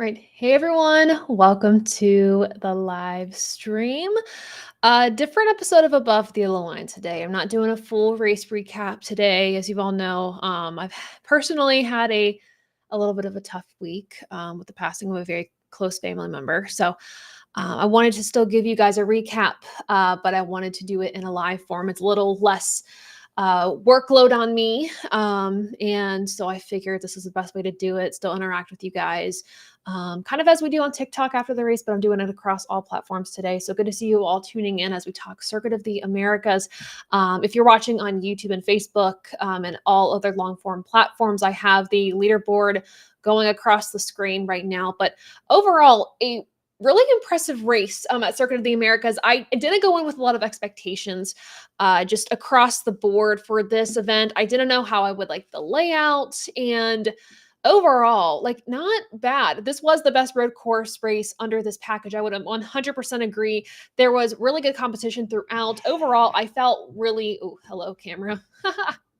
Right. Hey everyone, welcome to the live stream. Different episode of Above the Yellow Line today. I'm not doing a full race recap today, as you all know. I've personally had a little bit of a tough week with the passing of a very close family member. So I wanted to still give you guys a recap, but I wanted to do it in a live form. It's a little less workload on me. And so I figured this is the best way to do it, still interact with you guys, kind of as we do on TikTok after the race, but I'm doing it across all platforms today. So good to see you all tuning in as we talk Circuit of the Americas. If you're watching on YouTube and Facebook and all other long form platforms, I have the leaderboard going across the screen right now. But overall, a really impressive race at Circuit of the Americas. I didn't go in with a lot of expectations just across the board for this event. I didn't know how I would like the layout, and overall, like, not bad. This was the best road course race under this package. I would 100% agree. There was really good competition throughout. Overall, I felt really, oh, hello, camera.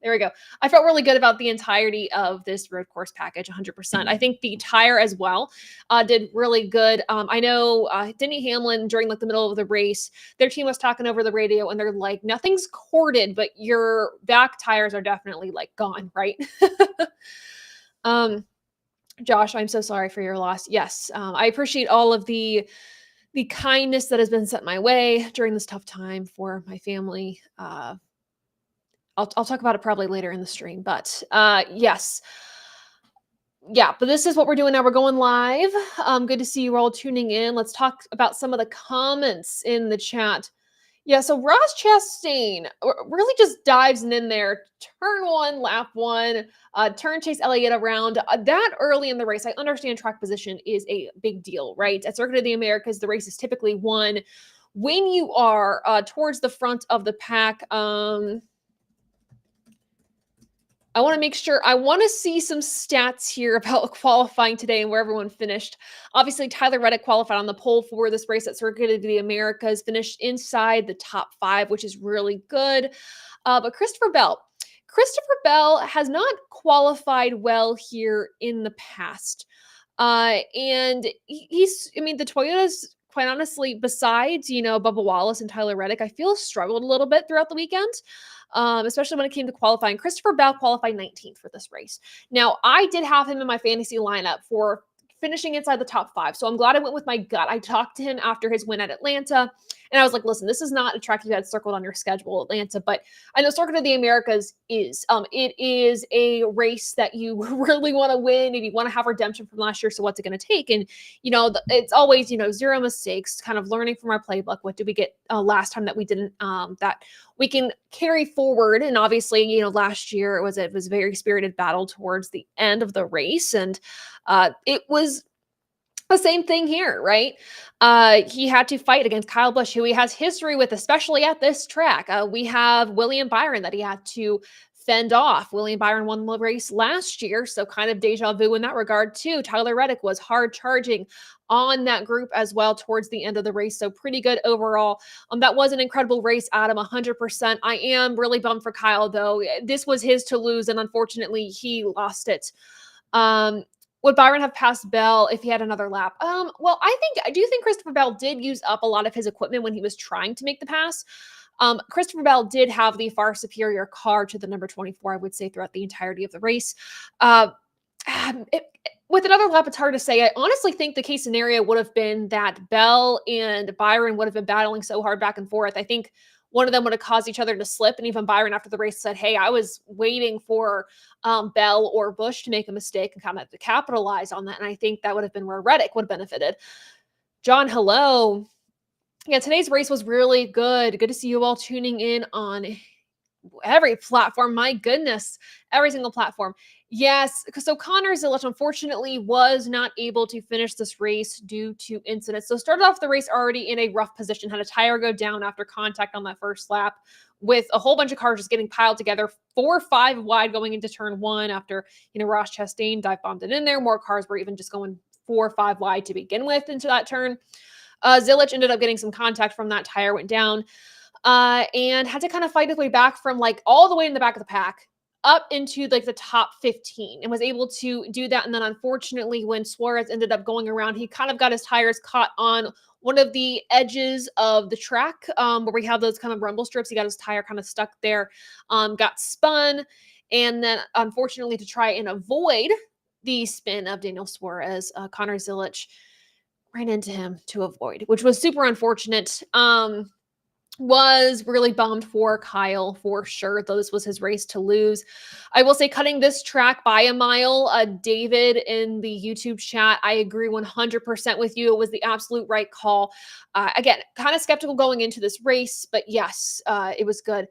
There we go. I felt really good about the entirety of this road course package, 100%. I think the tire as well did really good. I know Denny Hamlin, during like the middle of the race, their team was talking over the radio and they're like, nothing's corded, but your back tires are definitely like gone, right? um, Josh, I'm so sorry for your loss. Yes, I appreciate all of the kindness that has been sent my way during this tough time for my family. I'll talk about it probably later in the stream, but yes. Yeah, but this is what we're doing now. We're going live. Good to see you all tuning in. Let's talk about some of the comments in the chat. Yeah, so Ross Chastain really just dives in there. Turn one, lap one, turn Chase Elliott around. That early in the race, I understand track position is a big deal, right? At Circuit of the Americas, the race is typically won when you are towards the front of the pack. I want to make sure, I want to see some stats here about qualifying today and where everyone finished. Obviously, Tyler Reddick qualified on the pole for this race at Circuit of the Americas, finished inside the top 5, which is really good. But Christopher Bell has not qualified well here in the past. And I mean, the Toyotas, quite honestly, besides, Bubba Wallace and Tyler Reddick, I feel struggled a little bit throughout the weekend. Especially when it came to qualifying. Christopher Bell qualified 19th for this race. Now, I did have him in my fantasy lineup for finishing inside the top 5. So I'm glad I went with my gut. I talked to him after his win at Atlanta, and I was like, listen, this is not a track you had circled on your schedule, Atlanta, but I know Circuit of the Americas is. It is a race that you really want to win if you want to have redemption from last year. So what's it going to take? And, it's always, zero mistakes, kind of learning from our playbook. What did we get last time that we didn't, that we can carry forward? And obviously, last year it was a very spirited battle towards the end of the race. And it was the same thing here, right? He had to fight against Kyle Busch, who he has history with, especially at this track. We have William Byron that he had to fend off. William Byron won the race last year, so kind of deja vu in that regard too. Tyler Reddick was hard charging on that group as well towards the end of the race, so pretty good overall. That was an incredible race, Adam, 100%. I am really bummed for Kyle, though. This was his to lose, and unfortunately, he lost it. Would Byron have passed Bell if he had another lap? Well, I do think Christopher Bell did use up a lot of his equipment when he was trying to make the pass. Christopher Bell did have the far superior car to the number 24, I would say, throughout the entirety of the race. With another lap, it's hard to say. I honestly think the case scenario would have been that Bell and Byron would have been battling so hard back and forth. I think one of them would have caused each other to slip. And even Byron after the race said, hey, I was waiting for Bell or Busch to make a mistake and kind of to capitalize on that. And I think that would have been where Reddick would have benefited. John, hello. Yeah, today's race was really good. Good to see you all tuning in on every platform. My goodness, every single platform. Yes, so Connor Zilic unfortunately was not able to finish this race due to incidents. So started off the race already in a rough position, had a tire go down after contact on that first lap, with a whole bunch of cars just getting piled together, 4 or 5 wide going into turn 1 after, Ross Chastain dive bombed it in there. More cars were even just going 4 or 5 wide to begin with into that turn. Zilic ended up getting some contact from that tire, went down, and had to kind of fight his way back from like all the way in the back of the pack up into like the top 15 and was able to do that. And then unfortunately, when Suarez ended up going around, he kind of got his tires caught on one of the edges of the track, where we have those kind of rumble strips. He got his tire kind of stuck there, got spun. And then unfortunately, to try and avoid the spin of Daniel Suarez, Connor Zilic ran into him to avoid, which was super unfortunate. Was really bummed for Kyle for sure, though this was his race to lose. I will say, cutting this track by a mile, David in the YouTube chat, I agree 100% with you. It was the absolute right call. Again, kind of skeptical going into this race, but yes, it was good.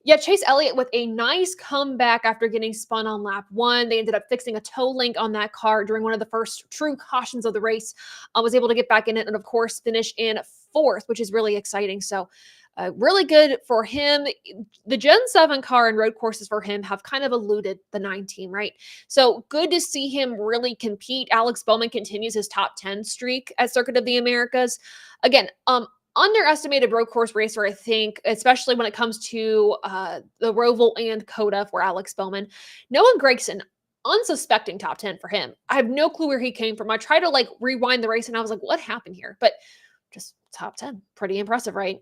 Yeah, Chase Elliott with a nice comeback after getting spun on lap one. They ended up fixing a toe link on that car during one of the first true cautions of the race. Was able to get back in it and, of course, finish in fourth, which is really exciting. So, really good for him. The Gen 7 car and road courses for him have kind of eluded the 9 team, right? So, good to see him really compete. Alex Bowman continues his top 10 streak at Circuit of the Americas. Again, underestimated road course racer, I think, especially when it comes to the Roval and COTA for Alex Bowman. Noah Gragson, unsuspecting top 10 for him. I have no clue where he came from. I tried to like rewind the race and I was like, what happened here? But just top 10. Pretty impressive, right?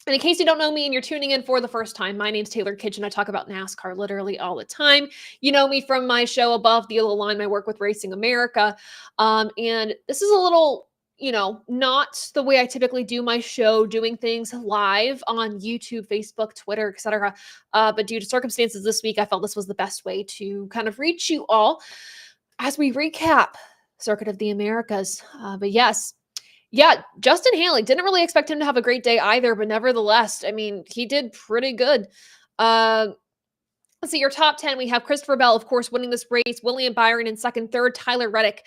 And in case you don't know me and you're tuning in for the first time, my name's Taylor Kitchen. I talk about NASCAR literally all the time. You know me from my show Above the Yellow Line, my work with Racing America. And this is a little, not the way I typically do my show, doing things live on YouTube, Facebook, Twitter, etc. But due to circumstances this week, I felt this was the best way to kind of reach you all as we recap Circuit of the Americas. But yes, yeah, Justin Haley, didn't really expect him to have a great day either, but nevertheless, I mean, he did pretty good. Let's see, your top 10, we have Christopher Bell, of course, winning this race, William Byron in second, third, Tyler Reddick,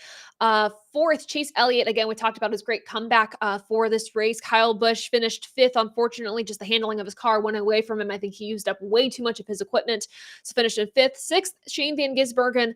fourth, Chase Elliott. Again, we talked about his great comeback for this race. Kyle Busch finished fifth. Unfortunately, just the handling of his car went away from him. I think he used up way too much of his equipment. So finished in fifth. Sixth, Shane Van Gisbergen.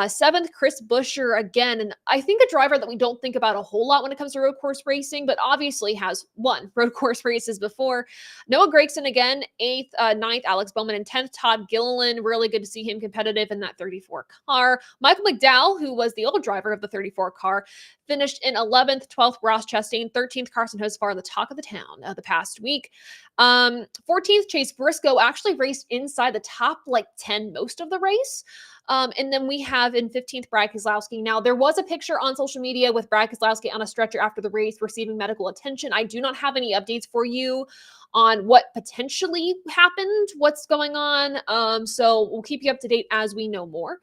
Seventh, Chris Buescher again. And I think a driver that we don't think about a whole lot when it comes to road course racing, but obviously has won road course races before. Noah Gragson again, eighth, ninth, Alex Bowman, and 10th, Todd Gilliland. Really good to see him competitive in that 34 car. Michael McDowell, who was the old driver of the 34 car, finished in 11th, 12th, Ross Chastain, 13th, Carson Hocevar, the talk of the town the past week. 14th, Chase Briscoe actually raced inside the top 10 most of the race. And then we have in 15th, Brad Keselowski. Now, there was a picture on social media with Brad Keselowski on a stretcher after the race receiving medical attention. I do not have any updates for you on what potentially happened, what's going on. So we'll keep you up to date as we know more.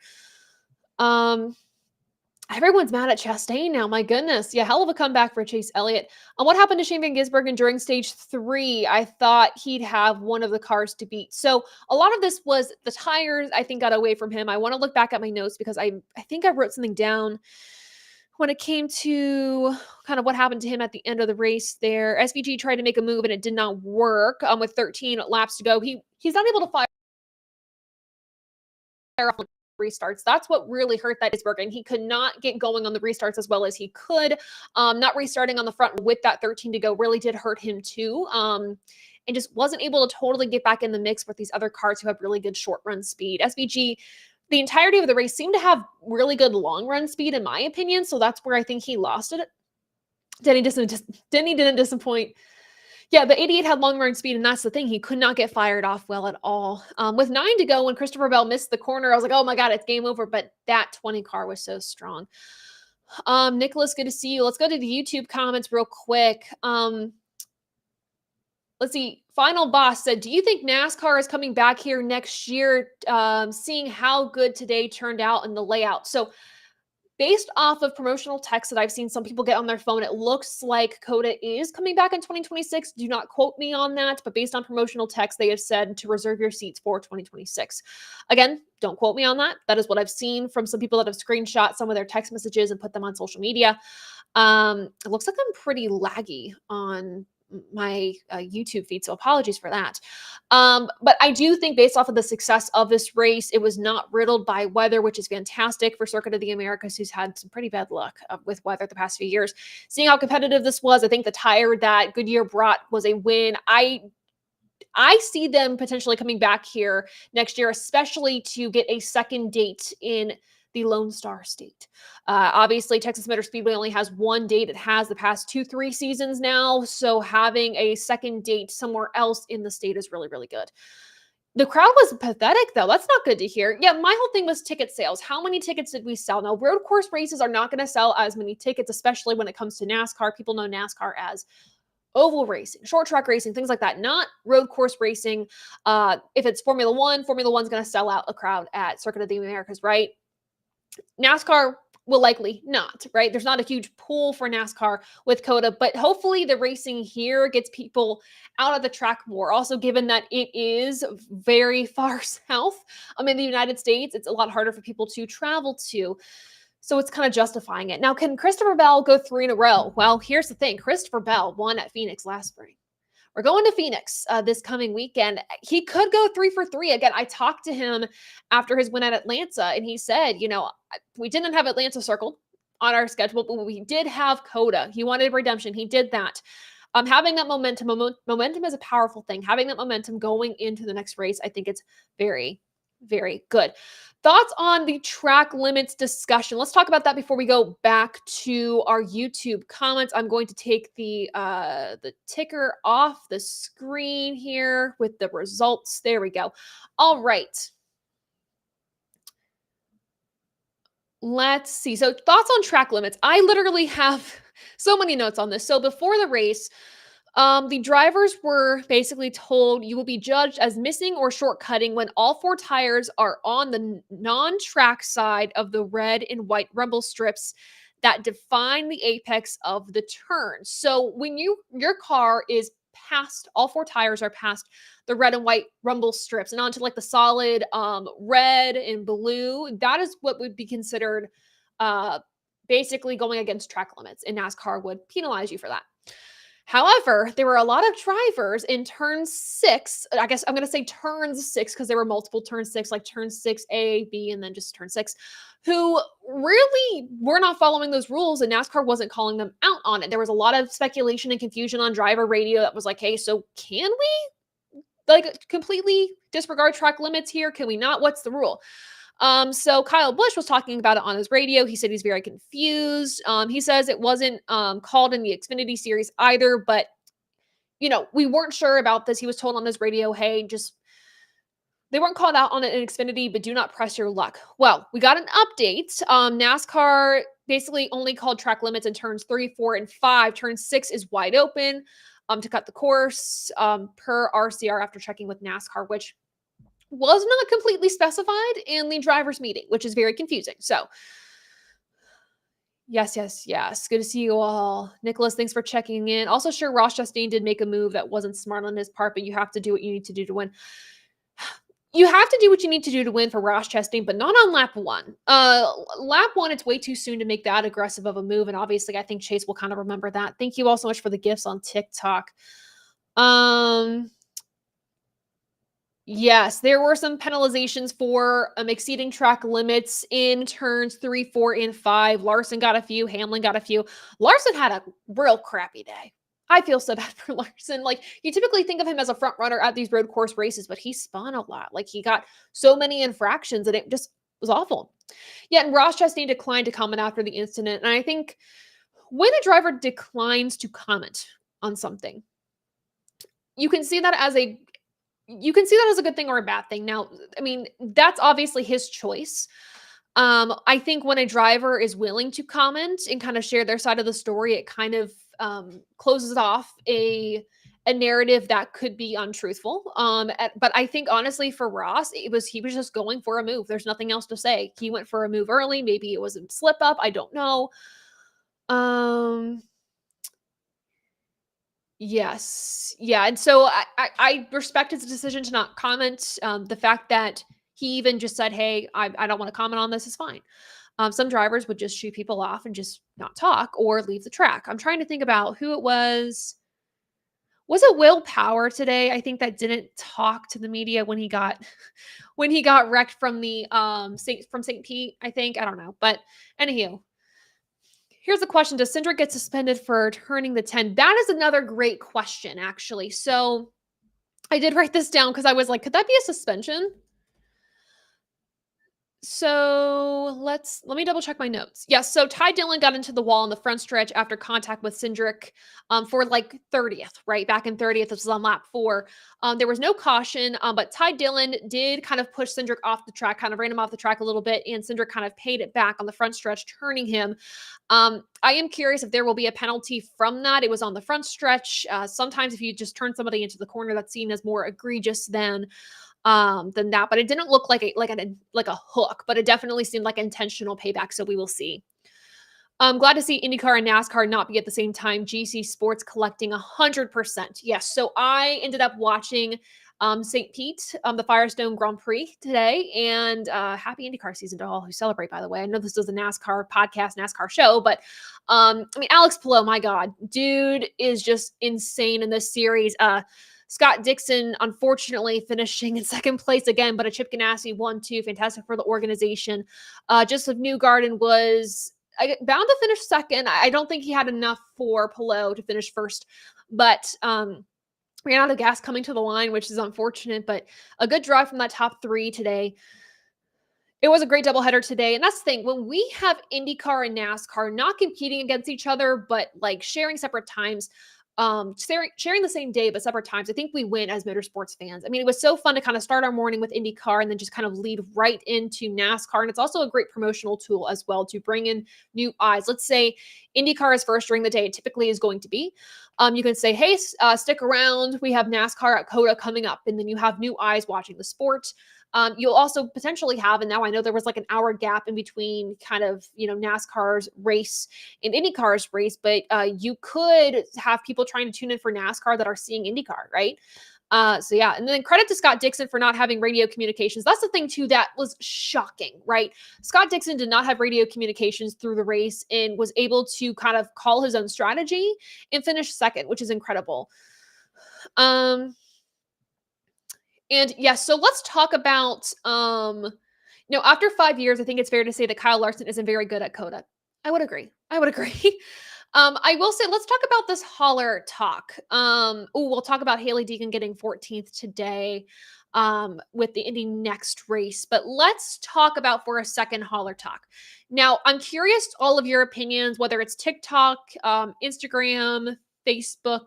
Everyone's mad at Chastain now. My goodness. Yeah, hell of a comeback for Chase Elliott. What happened to Shane Van Gisbergen during stage 3? I thought he'd have one of the cars to beat. So a lot of this was the tires, I think, got away from him. I want to look back at my notes because I think I wrote something down when it came to kind of what happened to him at the end of the race there. SVG tried to make a move and it did not work. With 13 laps to go, he's not able to fire off restarts. That's what really hurt that Gisbergen. He could not get going on the restarts as well as he could. Not restarting on the front with that 13 to go really did hurt him too. And just wasn't able to totally get back in the mix with these other cars who have really good short run speed. SVG, the entirety of the race, seemed to have really good long run speed in my opinion. So that's where I think he lost it. Denny didn't disappoint. Yeah, the 88 had long run speed, and that's the thing. He could not get fired off well at all. With 9 to go, when Christopher Bell missed the corner, I was like, oh my God, it's game over. But that 20 car was so strong. Nicholas, good to see you. Let's go to the YouTube comments real quick. Let's see. Final Boss said, do you think NASCAR is coming back here next year, seeing how good today turned out in the layout? So based off of promotional text that I've seen some people get on their phone, it looks like COTA is coming back in 2026. Do not quote me on that, but based on promotional text, they have said to reserve your seats for 2026. Again, don't quote me on that. That is what I've seen from some people that have screenshot some of their text messages and put them on social media. It looks like I'm pretty laggy on my YouTube feed, so apologies for that. But I do think based off of the success of this race, it was not riddled by weather, which is fantastic for Circuit of the Americas, who's had some pretty bad luck with weather the past few years. Seeing how competitive this was, I think the tire that Goodyear brought was a win. I I see them potentially coming back here next year, especially to get a second date in the Lone Star State. Obviously, Texas Motor Speedway only has one date. It has the past 2, 3 seasons now. So having a second date somewhere else in the state is really, really good. The crowd was pathetic, though. That's not good to hear. Yeah, my whole thing was ticket sales. How many tickets did we sell? Now, road course races are not going to sell as many tickets, especially when it comes to NASCAR. People know NASCAR as oval racing, short track racing, things like that, not road course racing. If it's Formula One, Formula One's going to sell out a crowd at Circuit of the Americas, right? NASCAR will likely not, right? There's not a huge pool for NASCAR with COTA, but hopefully the racing here gets people out of the track more. Also, given that it is very far south in the United States, it's a lot harder for people to travel to. So it's kind of justifying it. Now, can Christopher Bell go 3 in a row? Well, here's the thing. Christopher Bell won at Phoenix last spring. We're going to Phoenix this coming weekend. He could go 3 for 3. Again, I talked to him after his win at Atlanta, and he said, we didn't have Atlanta circled on our schedule, but we did have COTA. He wanted redemption. He did that. Having that momentum is a powerful thing. Having that momentum going into the next race, I think it's very, very good. Thoughts on the track limits discussion? Let's talk about that before we go back to our YouTube comments. I'm going to take the ticker off the screen here with the results. There we go. All right. Let's see. So thoughts on track limits. I literally have so many notes on this. So before the race, the drivers were basically told you will be judged as missing or shortcutting when all 4 tires are on the non-track side of the red and white rumble strips that define the apex of the turn. So when your car is past, all 4 tires are past the red and white rumble strips and onto like the solid red and blue, that is what would be considered basically going against track limits, and NASCAR would penalize you for that. However, there were a lot of drivers in turn 6. I guess I'm going to say turns 6 because there were multiple turn 6, like turn 6A, B, and then just turn 6, who really were not following those rules, and NASCAR wasn't calling them out on it. There was a lot of speculation and confusion on driver radio that was like, hey, so can we completely disregard track limits here? Can we not? What's the rule? So Kyle Busch was talking about it on his radio. He said he's very confused. He says it wasn't called in the Xfinity series either, but we weren't sure about this. He was told on his radio, hey, they weren't called out on it in Xfinity, but do not press your luck. Well, we got an update. NASCAR basically only called track limits in turns 3, 4, and 5. Turn 6 is wide open to cut the course per RCR after checking with NASCAR, which was not completely specified in the driver's meeting, which is very confusing. So yes. Good to see you all. Nicholas, thanks for checking in. Also, sure, Ross Chastain did make a move that wasn't smart on his part, but you have to do what you need to do to win. You have to do what you need to do to win for Ross Chastain, but not on lap 1. Lap 1, it's way too soon to make that aggressive of a move, and obviously I think Chase will kind of remember that. Thank you all so much for the gifts on TikTok. Yes, there were some penalizations for exceeding track limits in turns 3, 4, and 5. Larson got a few. Hamlin got a few. Larson had a real crappy day. I feel so bad for Larson. Like, you typically think of him as a front runner at these road course races, but he spun a lot. Like, he got so many infractions, and it just was awful. Yet, Ross Chastain declined to comment after the incident. And I think when a driver declines to comment on something, you can see that as a good thing or a bad thing. Now, I mean, that's obviously his choice. I think when a driver is willing to comment and kind of share their side of the story, it kind of closes off a narrative that could be untruthful. But I think honestly for Ross, he was just going for a move. There's nothing else to say. He went for a move early. Maybe it was a slip up. I don't know. Yes. Yeah. And so I respect his decision to not comment. The fact that he even just said, hey, I don't want to comment on this is fine. Some drivers would just shoot people off and just not talk or leave the track. I'm trying to think about who it was. Was it Will Power today? I think that didn't talk to the media when he got wrecked from the St. Pete, I think. I don't know. But anywho. Here's a question. Does Cindric get suspended for turning the 10? That is another great question, actually. So I did write this down because I was like, could that be a suspension? So let me double check my notes. Yes, so Ty Dillon got into the wall in the front stretch after contact with Cindric for like 30th, right? Back in 30th, this was on lap 4. There was no caution, but Ty Dillon did kind of push Cindric off the track, kind of ran him off the track a little bit, and Cindric kind of paid it back on the front stretch, turning him. I am curious if there will be a penalty from that. It was on the front stretch. Sometimes if you just turn somebody into the corner, that's seen as more egregious than that. But it didn't look like a hook, but it definitely seemed like intentional payback. So we will see. I'm glad to see IndyCar and NASCAR not be at the same time. GC Sports collecting 100%. Yes. So I ended up watching St. Pete, the Firestone Grand Prix today, and happy IndyCar season to all who celebrate, by the way. I know this is a NASCAR podcast, NASCAR show, but I mean, Alex Palou, my God, dude is just insane in this series. Scott Dixon, unfortunately, finishing in second place again, but a Chip Ganassi 1-2. Fantastic for the organization. Joseph Newgarden was bound to finish second. I don't think he had enough for Palou to finish first, but ran out of gas coming to the line, which is unfortunate, but a good drive from that top 3 today. It was a great doubleheader today. And that's the thing. When we have IndyCar and NASCAR not competing against each other, but like sharing separate times, sharing the same day, but separate times, I think we win as motorsports fans. I mean, it was so fun to kind of start our morning with IndyCar and then just kind of lead right into NASCAR. And it's also a great promotional tool as well to bring in new eyes. Let's say IndyCar is first during the day. It typically is going to be. You can say, hey, stick around. We have NASCAR at COTA coming up. And then you have new eyes watching the sport. You'll also potentially have, and now I know there was like an hour gap in between kind of, NASCAR's race and IndyCar's race, but you could have people trying to tune in for NASCAR that are seeing IndyCar, right? So yeah, and then credit to Scott Dixon for not having radio communications. That's the thing too that was shocking, right? Scott Dixon did not have radio communications through the race and was able to kind of call his own strategy and finish second, which is incredible. And yes, so let's talk about, after 5 years, I think it's fair to say that Kyle Larson isn't very good at COTA. I would agree. I will say, let's talk about this hauler talk. We'll talk about Haley Deegan getting 14th today with the Indy Next race. But let's talk about for a second hauler talk. Now, I'm curious all of your opinions, whether it's TikTok, Instagram, Facebook,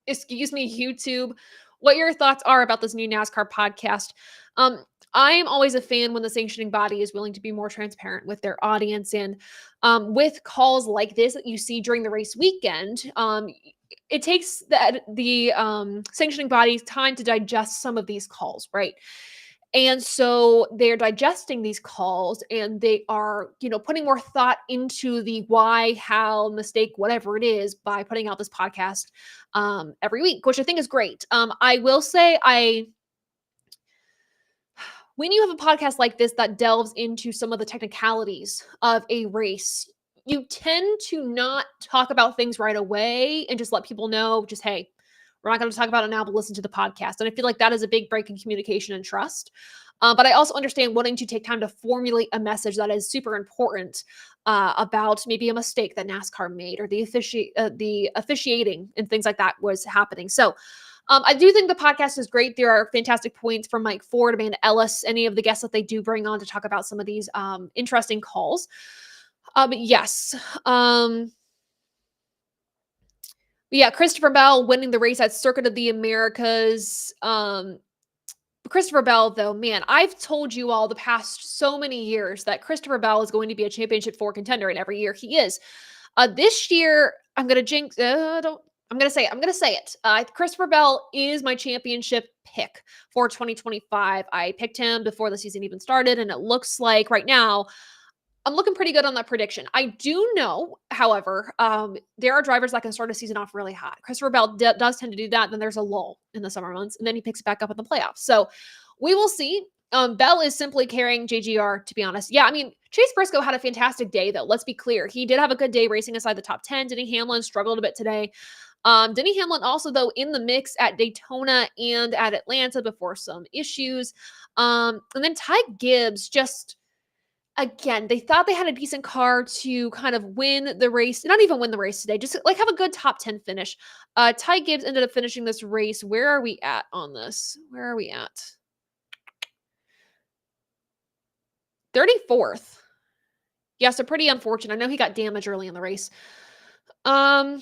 YouTube, what your thoughts are about this new NASCAR podcast. I am always a fan when the sanctioning body is willing to be more transparent with their audience, and with calls like this that you see during the race weekend, it takes the sanctioning body's time to digest some of these calls, right? And so they're digesting these calls and they are, putting more thought into the why, how, mistake, whatever it is by putting out this podcast every week, which I think is great. I will say when you have a podcast like this that delves into some of the technicalities of a race, you tend to not talk about things right away and just let people know, just, hey, we're not going to talk about it now, but listen to the podcast. And I feel like that is a big break in communication and trust. But I also understand wanting to take time to formulate a message that is super important about maybe a mistake that NASCAR made or the officiating and things like that was happening. So I do think the podcast is great. There are fantastic points from Mike Ford, Amanda Ellis, any of the guests that they do bring on to talk about some of these interesting calls. But yes. Yeah, Christopher Bell winning the race at Circuit of the Americas. Christopher Bell, though, man, I've told you all the past so many years that Christopher Bell is going to be a championship 4 contender, and every year he is. This year, I'm going to jinx. I'm going to say it. Christopher Bell is my championship pick for 2025. I picked him before the season even started, and it looks like right now I'm looking pretty good on that prediction. I do know, however, there are drivers that can start a season off really hot. Christopher Bell does tend to do that. Then there's a lull in the summer months, and then he picks it back up in the playoffs. So we will see. Bell is simply carrying JGR, to be honest. Yeah, I mean, Chase Briscoe had a fantastic day, though. Let's be clear. He did have a good day racing inside the top 10. Denny Hamlin struggled a bit today. Denny Hamlin also, though, in the mix at Daytona and at Atlanta before some issues. And then Ty Gibbs just again, they thought they had a decent car to kind of win the race, not even win the race today, just like have a good top 10 finish. Ty Gibbs ended up finishing this race. Where are we at on this? Where are we at? 34th. Yeah, so pretty unfortunate. I know he got damaged early in the race. Um,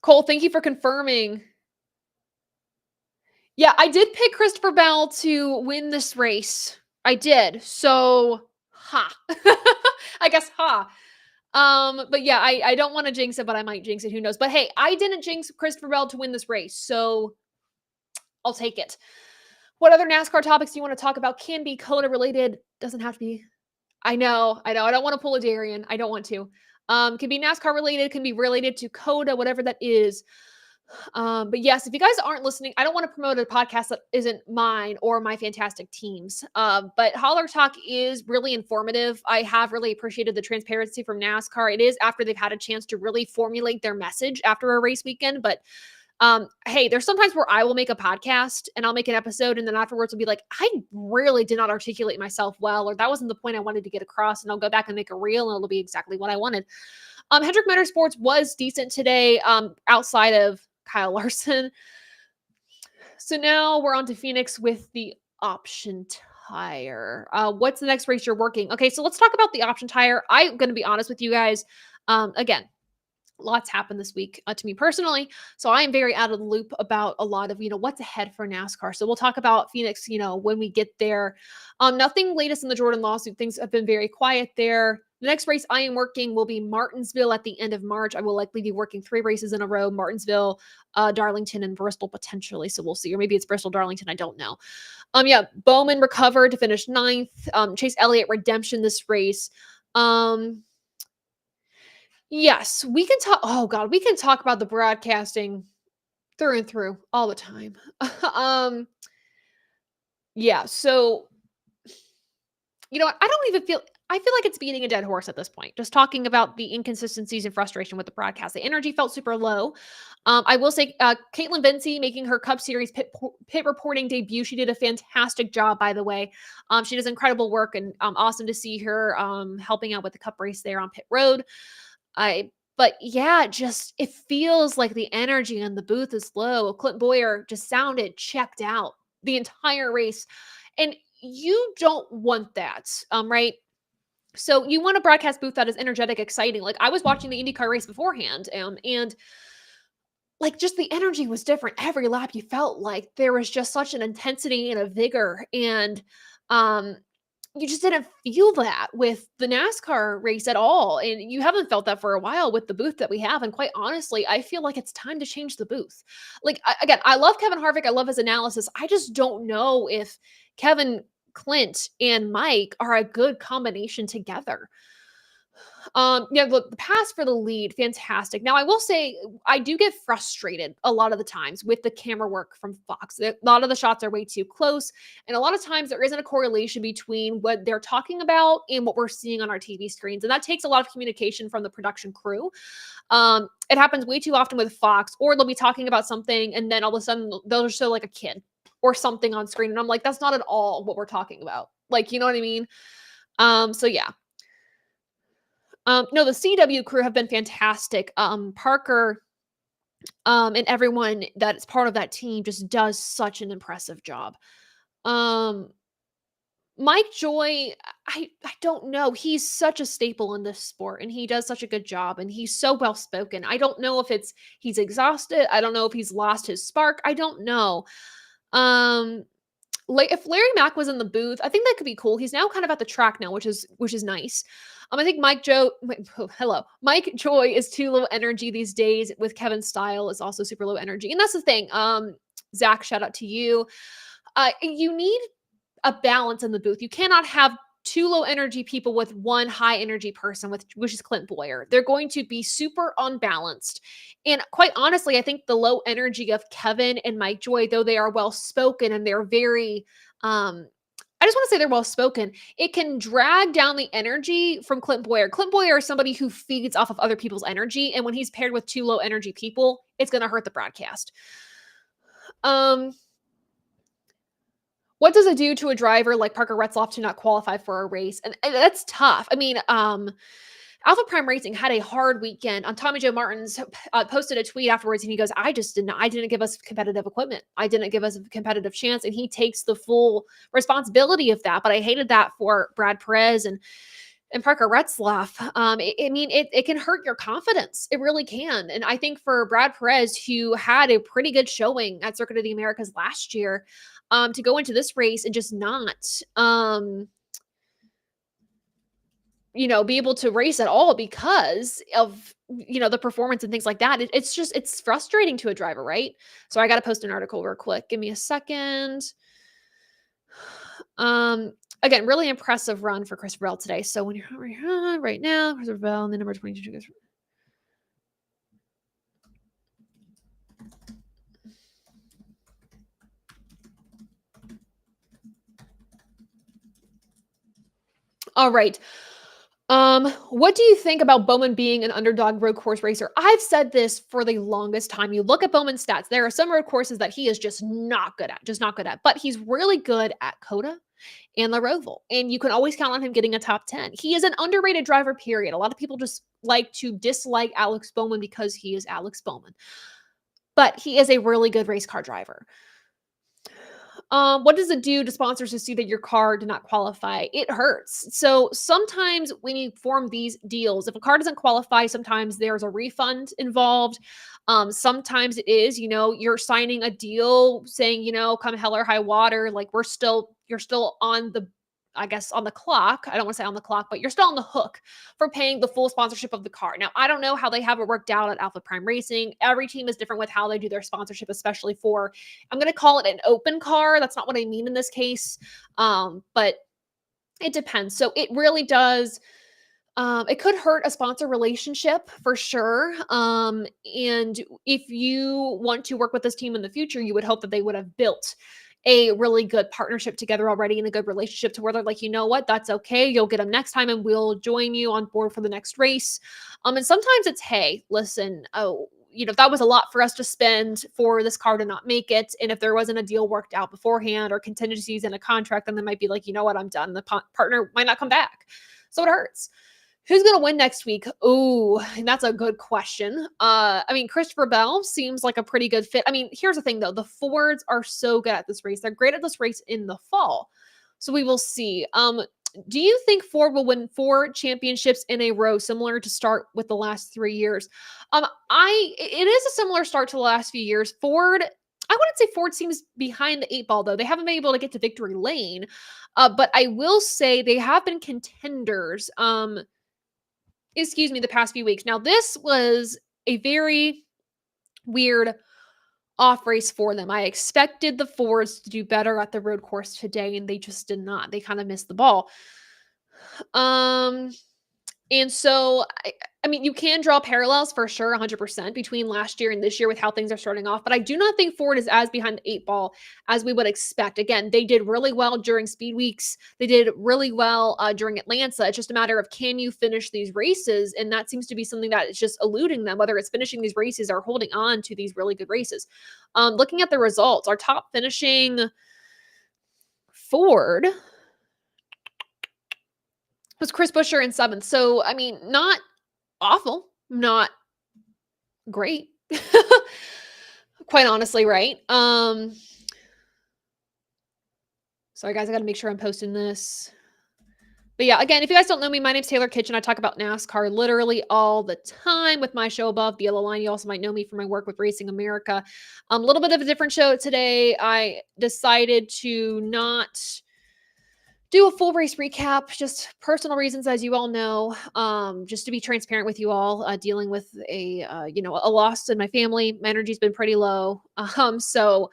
Cole, thank you for confirming. Yeah, I did pick Christopher Bell to win this race. I did. So, ha. I guess ha. But yeah, I don't want to jinx it, but I might jinx it. Who knows? But hey, I didn't jinx Christopher Bell to win this race, so I'll take it. What other NASCAR topics do you want to talk about? Can be COTA related. Doesn't have to be. I know. I don't want to pull a Darian. I don't want to. Can be NASCAR related, can be related to COTA, whatever that is. But yes, if you guys aren't listening, I don't want to promote a podcast that isn't mine or my fantastic teams. But Holler Talk is really informative. I have really appreciated the transparency from NASCAR. It is after they've had a chance to really formulate their message after a race weekend. But hey, there's sometimes where I will make a podcast and I'll make an episode and then afterwards will be like, I really did not articulate myself well, or that wasn't the point I wanted to get across. And I'll go back and make a reel and it'll be exactly what I wanted. Hendrick Motorsports was decent today, outside of Kyle Larson. So now we're on to Phoenix with the option tire. What's the next race you're working? Okay, so let's talk about the option tire. I'm going to be honest with you guys. Again, lots happened this week to me personally. So I am very out of the loop about a lot of, what's ahead for NASCAR. So we'll talk about Phoenix, when we get there. Nothing latest in the Jordan lawsuit. Things have been very quiet there. The next race I am working will be Martinsville at the end of March. I will likely be working 3 races in a row, Martinsville, Darlington, and Bristol potentially. So we'll see. Or maybe it's Bristol, Darlington. I don't know. Yeah, Bowman recovered to finish 9th. Chase Elliott redemption this race. Yes, we can talk. Oh God, we can talk about the broadcasting through and through all the time. um, yeah. So you know what? I don't even feel. I feel like it's beating a dead horse at this point. Just talking about the inconsistencies and frustration with the broadcast. The energy felt super low. I will say, Caitlin Vincey making her Cup Series pit reporting debut. She did a fantastic job, by the way. She does incredible work, and awesome to see her helping out with the Cup race there on pit road. But yeah, just it feels like the energy in the booth is low. Clint Boyer just sounded checked out the entire race. And you don't want that, right? So you want a broadcast booth that is energetic, exciting. Like I was watching the IndyCar race beforehand, and like just the energy was different every lap. You felt like there was just such an intensity and a vigor, and um, you just didn't feel that with the NASCAR race at all. And you haven't felt that for a while with the booth that we have. And quite honestly, I feel like it's time to change the booth. Like, again, I love Kevin Harvick. I love his analysis. I just don't know if Kevin, Clint, and Mike are a good combination together. Yeah, look, the pass for the lead, fantastic. Now, I will say, I do get frustrated a lot of the times with the camera work from Fox. A lot of the shots are way too close, and a lot of times there isn't a correlation between what they're talking about and what we're seeing on our TV screens, and that takes a lot of communication from the production crew. It happens way too often with Fox, or they'll be talking about something, and then all of a sudden they'll just show like a kid or something on screen, and I'm like, that's not at all what we're talking about. Like, you know what I mean? So yeah. No, the CW crew have been fantastic. Parker, and everyone that is part of that team just does such an impressive job. Um, Mike Joy, I don't know. He's such a staple in this sport and he does such a good job and he's so well spoken. I don't know if it's he's exhausted. I don't know if he's lost his spark. I don't know. Um, like if Larry Mack was in the booth, I think that could be cool. He's now kind of at the track now, which is nice. I think Mike Joy is too low energy these days. With Kevin Style is also super low energy, and that's the thing. Zach, shout out to you. You need a balance in the booth. You cannot have two low energy people with one high energy person, which is Clint Boyer. They're going to be super unbalanced. And quite honestly, I think the low energy of Kevin and Mike Joy, though they are well spoken and they're very I just want to say they're well spoken. It can drag down the energy from Clint Boyer. Clint Boyer is somebody who feeds off of other people's energy, and when he's paired with two low energy people, it's going to hurt the broadcast. Um What does it do to a driver like Parker Retzlaff to not qualify for a race? And that's tough. I mean, Alpha Prime Racing had a hard weekend. On Tommy Joe Martin's posted a tweet afterwards, and he goes, I didn't give us competitive equipment. I didn't give us a competitive chance." And he takes the full responsibility of that. But I hated that for Brad Perez and Parker Retzlaff. It can hurt your confidence. It really can. And I think for Brad Perez, who had a pretty good showing at Circuit of the Americas last year, to go into this race and just not, be able to race at all because of, the performance and things like that. It's frustrating to a driver, right? So I got to post an article real quick. Give me a second. Again, really impressive run for Christopher Bell today. So when you're right now, Christopher Bell and the number 22 goes. All right. What do you think about Bowman being an underdog road course racer? I've said this for the longest time. You look at Bowman's stats, there are some road courses that he is just not good at, but he's really good at COTA and the Roval, and you can always count on him getting a top 10. He is an underrated driver, period. A lot of people just like to dislike Alex Bowman because he is Alex Bowman, but he is a really good race car driver. What does it do to sponsors to see that your car did not qualify? It hurts. So sometimes when you form these deals, if a car doesn't qualify, sometimes there's a refund involved. Sometimes it is, you're signing a deal saying, come hell or high water, like you're still on the, I guess, on the clock. I don't want to say on the clock, but you're still on the hook for paying the full sponsorship of the car. Now, I don't know how they have it worked out at Alpha Prime Racing. Every team is different with how they do their sponsorship, especially for, I'm going to call it an open car. That's not what I mean in this case. But it depends. So it really does. It could hurt a sponsor relationship for sure. And if you want to work with this team in the future, you would hope that they would have built a really good partnership together already and a good relationship to where they're like, you know what, that's okay. You'll get them next time and we'll join you on board for the next race. And sometimes it's, hey, listen, that was a lot for us to spend for this car to not make it. And if there wasn't a deal worked out beforehand or contingencies in a contract, then they might be like, you know what, I'm done. The partner might not come back. So it hurts. Who's going to win next week? Oh, that's a good question. Christopher Bell seems like a pretty good fit. Here's the thing, though. The Fords are so good at this race. They're great at this race in the fall. So we will see. Do you think Ford will win 4 championships in a row, similar to start with the last 3 years? It is a similar start to the last few years. I wouldn't say Ford seems behind the 8 ball, though. They haven't been able to get to victory lane. But I will say they have been contenders. The past few weeks. Now, this was a very weird off race for them. I expected the Fords to do better at the road course today, and they just did not. They kind of missed the ball. And so, you can draw parallels for sure, 100% between last year and this year with how things are starting off. But I do not think Ford is as behind the 8 ball as we would expect. Again, they did really well during speed weeks. They did really well during Atlanta. It's just a matter of, can you finish these races? And that seems to be something that is just eluding them, whether it's finishing these races or holding on to these really good races. Looking at the results, our top finishing Ford was Chris Buescher in 7th. So, not awful, not great. Quite honestly, right? Sorry, guys, I got to make sure I'm posting this. But yeah, again, if you guys don't know me, my name's Taylor Kitchen. I talk about NASCAR literally all the time with my show Above the Yellow Line. You also might know me from my work with Racing America. A little bit of a different show today. I decided to not do a full race recap, just personal reasons, as you all know, just to be transparent with you all, dealing with a loss in my family. My energy's been pretty low. So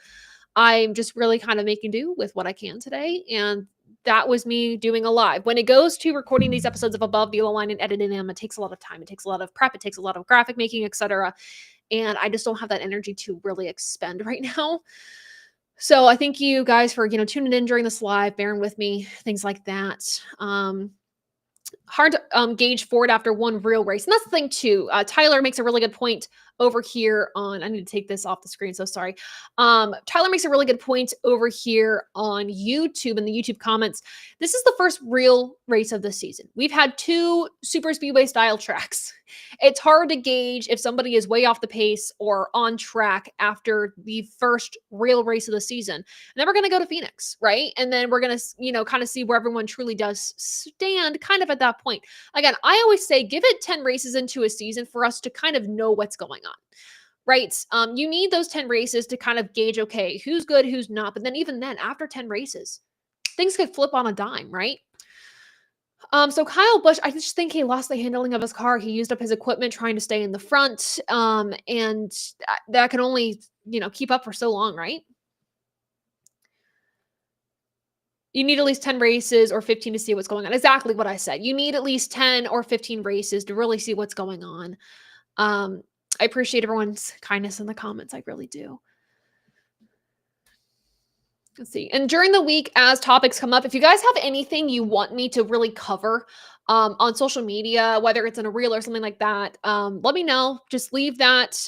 I'm just really kind of making do with what I can today. And that was me doing a live. When it goes to recording these episodes of Above the Yellow Line and editing them, it takes a lot of time. It takes a lot of prep. It takes a lot of graphic making, etc. And I just don't have that energy to really expend right now. So I thank you guys for, tuning in during this live, bearing with me, things like that. Hard to gauge Ford after one real race. And that's the thing too. Tyler makes a really good point over here on, I need to take this off the screen, so sorry. Tyler makes a really good point over here on YouTube in the YouTube comments. This is the first real race of the season. We've had 2 super speedway style tracks. It's hard to gauge if somebody is way off the pace or on track after the first real race of the season. And then we're going to go to Phoenix, right? And then we're going to, kind of see where everyone truly does stand kind of at that point. Again, I always say give it 10 races into a season for us to kind of know what's going on. Right. You need those 10 races to kind of gauge, okay, who's good, who's not. But then even then, after 10 races, things could flip on a dime, right? So Kyle Busch, I just think he lost the handling of his car. He used up his equipment trying to stay in the front. And that can only, keep up for so long, right? You need at least 10 races or 15 to see what's going on. Exactly what I said. You need at least 10 or 15 races to really see what's going on. I appreciate everyone's kindness in the comments. I really do. Let's see. And during the week, as topics come up, if you guys have anything you want me to really cover on social media, whether it's in a reel or something like that, let me know. Just leave that,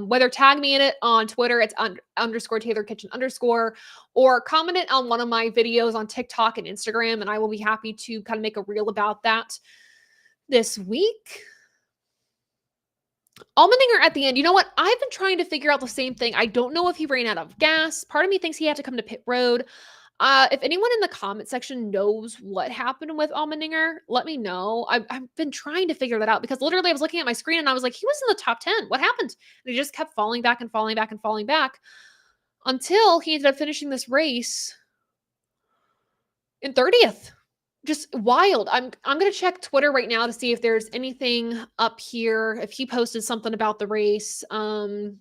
whether tag me in it on Twitter, it's underscore Taylor Kitchen underscore, or comment it on one of my videos on TikTok and Instagram, and I will be happy to kind of make a reel about that this week. Allmendinger at the end. You know what? I've been trying to figure out the same thing. I don't know if he ran out of gas. Part of me thinks he had to come to pit road. If anyone in the comment section knows what happened with Allmendinger, let me know. I've been trying to figure that out because literally I was looking at my screen and I was like, he was in the top 10. What happened? And he just kept falling back and falling back and falling back until he ended up finishing this race in 30th. Just wild. I'm gonna check Twitter right now to see if there's anything up here, if he posted something about the race. AJ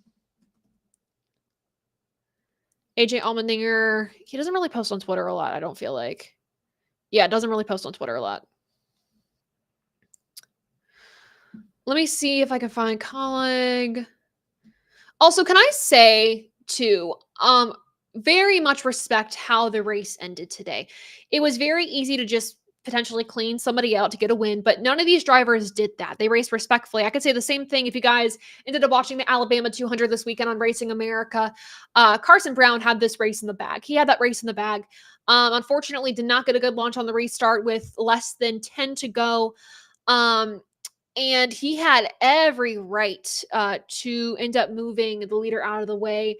Allmendinger, he doesn't really post on Twitter a lot, I don't feel like. Yeah, doesn't really post on Twitter a lot. Let me see if I can find colleague. Also, can I say too, very much respect how the race ended today. It was very easy to just potentially clean somebody out to get a win, but none of these drivers did that. They raced respectfully. I could say the same thing if you guys ended up watching the Alabama 200 this weekend on Racing America. Carson Brown had this race in the bag. He had that race in the bag. Unfortunately, did not get a good launch on the restart with less than 10 to go. And he had every right to end up moving the leader out of the way.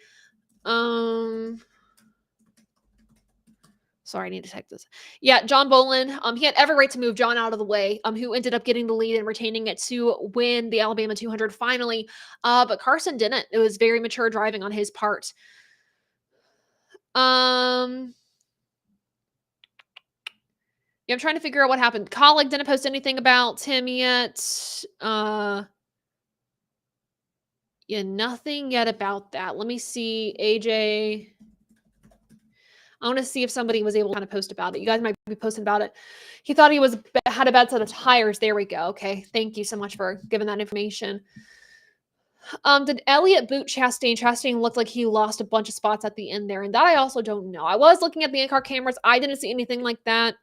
Sorry, I need to type this. Yeah, John Bolin, he had every right to move John out of the way, who ended up getting the lead and retaining it to win the Alabama 200 finally. But Carson didn't. It was very mature driving on his part. Yeah, I'm trying to figure out what happened. Colleague didn't post anything about him yet. Yeah, nothing yet about that. Let me see. AJ. I want to see if somebody was able to kind of post about it. You guys might be posting about it. He thought he had a bad set of tires. There we go. Okay. Thank you so much for giving that information. Did Elliott boot Chastain? Chastain looked like he lost a bunch of spots at the end there. And that I also don't know. I was looking at the in-car cameras. I didn't see anything like that.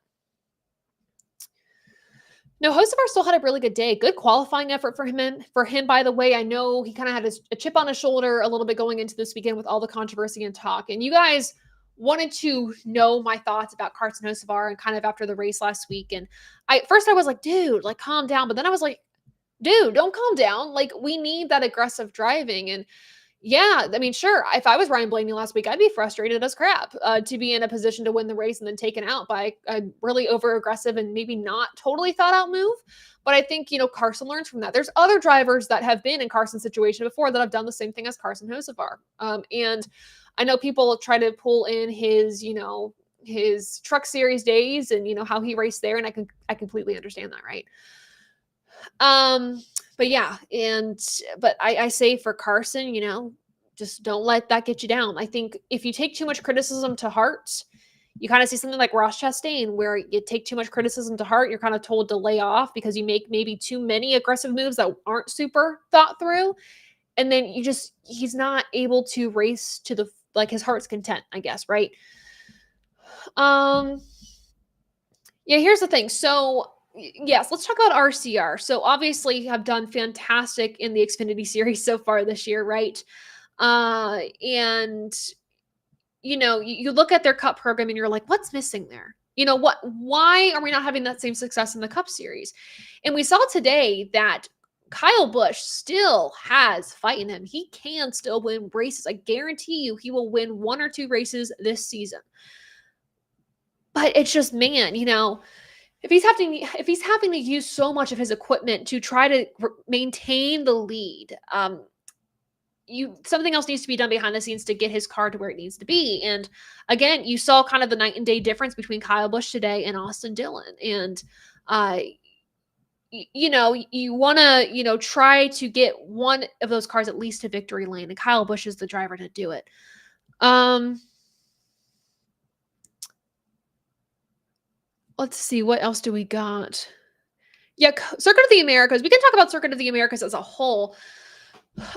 No, Hocevar still had a really good day. Good qualifying effort for him, by the way. I know he kind of had a chip on his shoulder a little bit going into this weekend with all the controversy and talk. And you guys wanted to know my thoughts about Carson Hocevar and kind of after the race last week. And first I was like, dude, like calm down. But then I was like, dude, don't calm down. Like we need that aggressive driving. And yeah, I mean, sure. If I was Ryan Blaney last week, I'd be frustrated as crap to be in a position to win the race and then taken out by a really over aggressive and maybe not totally thought out move. But I think, Carson learns from that. There's other drivers that have been in Carson's situation before that have done the same thing as Carson Hocevar. And I know people try to pull in his, his truck series days and, how he raced there. And I completely understand that. Right. But yeah, but I say for Carson, just don't let that get you down. I think if you take too much criticism to heart, you kind of see something like Ross Chastain, where you take too much criticism to heart, you're kind of told to lay off because you make maybe too many aggressive moves that aren't super thought through. And then he's not able to race to his heart's content, I guess. Right. Yeah, here's the thing. So Yes, let's talk about RCR. So obviously have done fantastic in the Xfinity series so far this year, right? And you look at their cup program and you're like, what's missing there? Why are we not having that same success in the cup series? And we saw today that Kyle Busch still has fight in him. He can still win races. I guarantee you he will win one or two races this season. But it's just, man, if he's having to use so much of his equipment to try to maintain the lead, something else needs to be done behind the scenes to get his car to where it needs to be. And again, you saw kind of the night and day difference between Kyle Busch today and Austin Dillon. And uh you want to try to get one of those cars at least to victory lane, and Kyle Busch is the driver to do it. Let's see, what else do we got? Yeah, Circuit of the Americas. We can talk about Circuit of the Americas as a whole.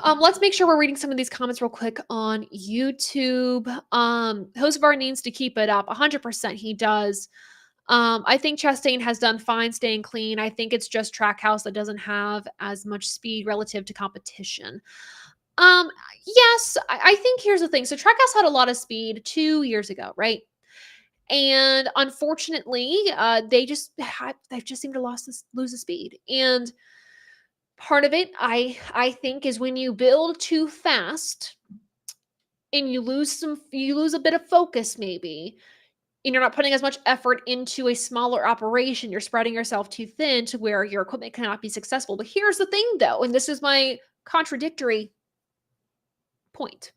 Let's make sure we're reading some of these comments real quick on YouTube. Hosevar needs to keep it up. 100% he does. I think Chastain has done fine staying clean. I think it's just Trackhouse that doesn't have as much speed relative to competition. Yes, I think here's the thing. So Trackhouse had a lot of speed 2 years ago, right? And unfortunately, they've just seemed to lose the speed. And part of it, I think, is when you build too fast and you lose a bit of focus, maybe, and you're not putting as much effort into a smaller operation. You're spreading yourself too thin to where your equipment cannot be successful. But here's the thing, though, and this is my contradictory point.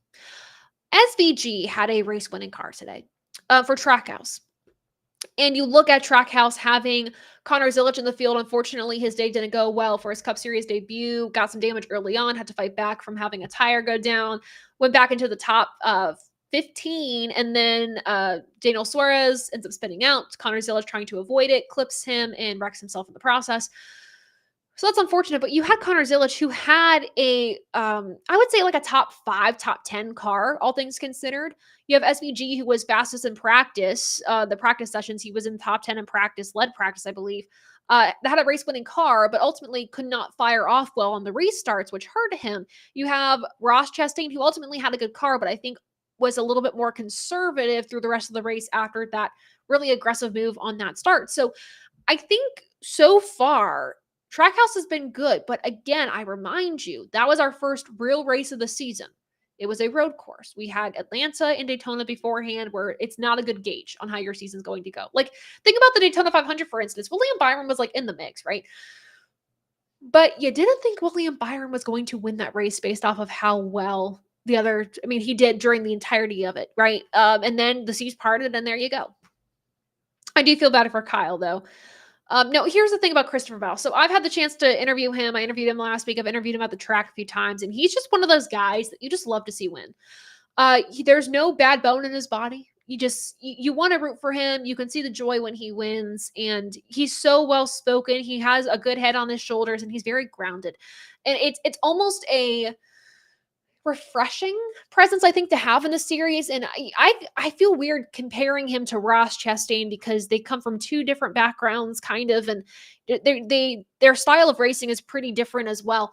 SVG had a race-winning car today for Trackhouse. And you look at Trackhouse having Connor Zilisch in the field. Unfortunately, his day didn't go well for his Cup Series debut. Got some damage early on, had to fight back from having a tire go down. Went back into the top 15, and then Daniel Suarez ends up spinning out. Connor Zilisch trying to avoid it, clips him, and wrecks himself in the process. So that's unfortunate, but you had Connor Zilisch, who had I would say like a top 5, top 10 car, all things considered. You have SVG, who was fastest in practice. The practice sessions, he was in top 10 in practice, led practice, I believe. That had a race-winning car, but ultimately could not fire off well on the restarts, which hurt him. You have Ross Chastain, who ultimately had a good car, but I think was a little bit more conservative through the rest of the race after that really aggressive move on that start. So I think so far, Trackhouse has been good, but again, I remind you, that was our first real race of the season. It was a road course. We had Atlanta and Daytona beforehand, where it's not a good gauge on how your season's going to go. Like, think about the Daytona 500, for instance. William Byron was like in the mix, right? But you didn't think William Byron was going to win that race based off of how well he did during the entirety of it, right? And then the seas parted, and there you go. I do feel bad for Kyle, though. No, here's the thing about Christopher Bell. So I've had the chance to interview him. I interviewed him last week. I've interviewed him at the track a few times, and he's just one of those guys that you just love to see win. There's no bad bone in his body. You want to root for him. You can see the joy when he wins, and he's so well spoken. He has a good head on his shoulders, and he's very grounded. And it's almost a refreshing presence, I think, to have in the series. And I feel weird comparing him to Ross Chastain because they come from two different backgrounds, kind of, and their style of racing is pretty different as well.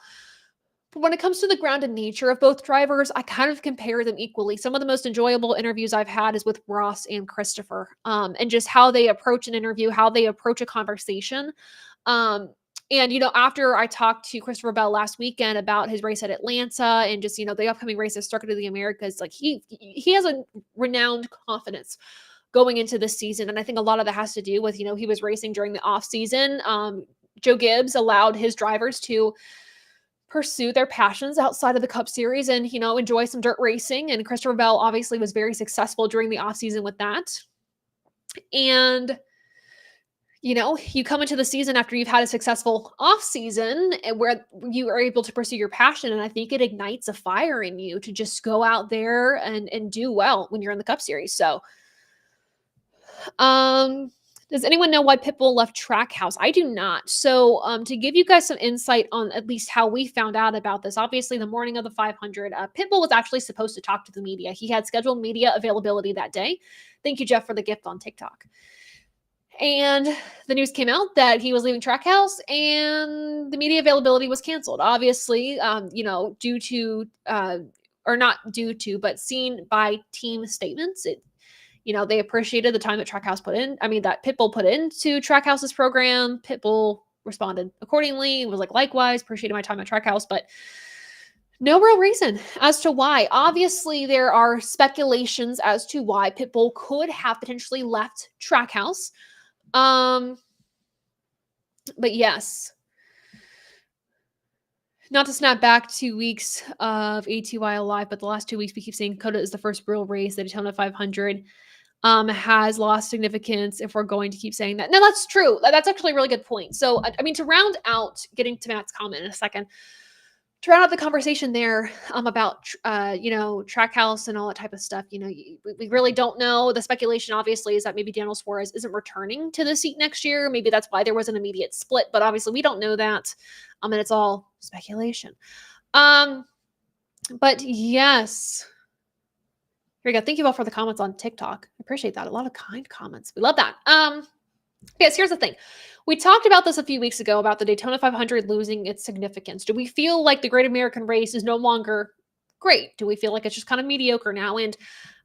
But when it comes to the grounded nature of both drivers, I kind of compare them equally. Some of the most enjoyable interviews I've had is with Ross and Christopher, and just how they approach an interview, how they approach a conversation. And, after I talked to Christopher Bell last weekend about his race at Atlanta and just, the upcoming race at Circuit of the Americas, like he has a renowned confidence going into this season. And I think a lot of that has to do with, he was racing during the off season. Joe Gibbs allowed his drivers to pursue their passions outside of the Cup Series and, enjoy some dirt racing. And Christopher Bell obviously was very successful during the off season with that. And you come into the season after you've had a successful off season where you are able to pursue your passion. And I think it ignites a fire in you to just go out there and do well when you're in the Cup Series. So, does anyone know why Pitbull left Trackhouse? I do not. So, to give you guys some insight on at least how we found out about this, obviously the morning of the 500, Pitbull was actually supposed to talk to the media. He had scheduled media availability that day. Thank you, Jeff, for the gift on TikTok. And the news came out that he was leaving Trackhouse, and the media availability was canceled. Obviously, due to or not due to, but seen by team statements, they appreciated the time that Trackhouse put in. I mean, that Pitbull put into Trackhouse's program. Pitbull responded accordingly and was like, likewise, appreciated my time at Trackhouse, but no real reason as to why. Obviously, there are speculations as to why Pitbull could have potentially left Trackhouse. But yes, not to snap back 2 weeks of ATYL Live, but the last 2 weeks we keep saying COTA is the first real race. The Daytona 500 has lost significance if we're going to keep saying that. No, that's true. That's actually a really good point. So, I mean, to round out, getting to Matt's comment in a second, to round out the conversation there about, Trackhouse and all that type of stuff, we really don't know. The speculation, obviously, is that maybe Daniel Suarez isn't returning to the seat next year. Maybe that's why there was an immediate split, but obviously we don't know that. And it's all speculation. But yes. Here we go. Thank you all for the comments on TikTok. I appreciate that. A lot of kind comments. We love that. Yes, here's the thing. We talked about this a few weeks ago about the Daytona 500 losing its significance. Do we feel like the Great American Race is no longer great? Do we feel like it's just kind of mediocre now? And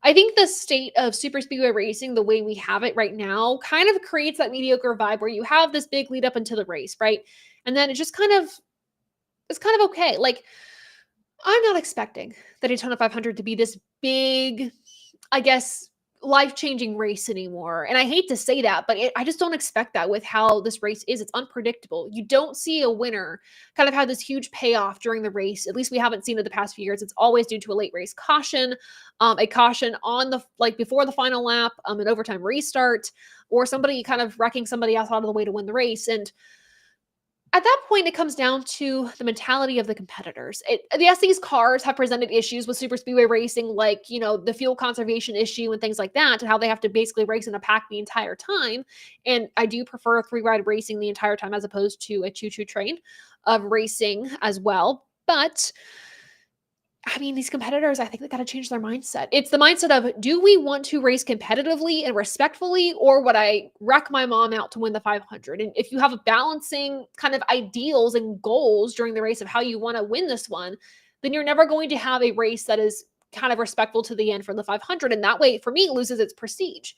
I think the state of super speedway racing, the way we have it right now, kind of creates that mediocre vibe where you have this big lead up into the race, right? And then it's kind of okay. Like, I'm not expecting the Daytona 500 to be this big, I guess, life-changing race anymore. And I hate to say that, but I just don't expect that with how this race is. It's unpredictable. You don't see a winner kind of have this huge payoff during the race. At least we haven't seen it the past few years. It's always due to a late race caution, a caution on the, before the final lap, an overtime restart, or somebody kind of wrecking somebody else out of the way to win the race. And at that point, it comes down to the mentality of the competitors. Yes, these cars have presented issues with super speedway racing, like, the fuel conservation issue and things like that, and how they have to basically race in a pack the entire time. And I do prefer three-ride racing the entire time as opposed to a choo-choo train of racing as well. But I mean, these competitors, I think they got to change their mindset. It's the mindset of, do we want to race competitively and respectfully, or would I wreck my mom out to win the 500? And if you have a balancing kind of ideals and goals during the race of how you want to win this one, then you're never going to have a race that is kind of respectful to the end for the 500. And that way, for me, it loses its prestige.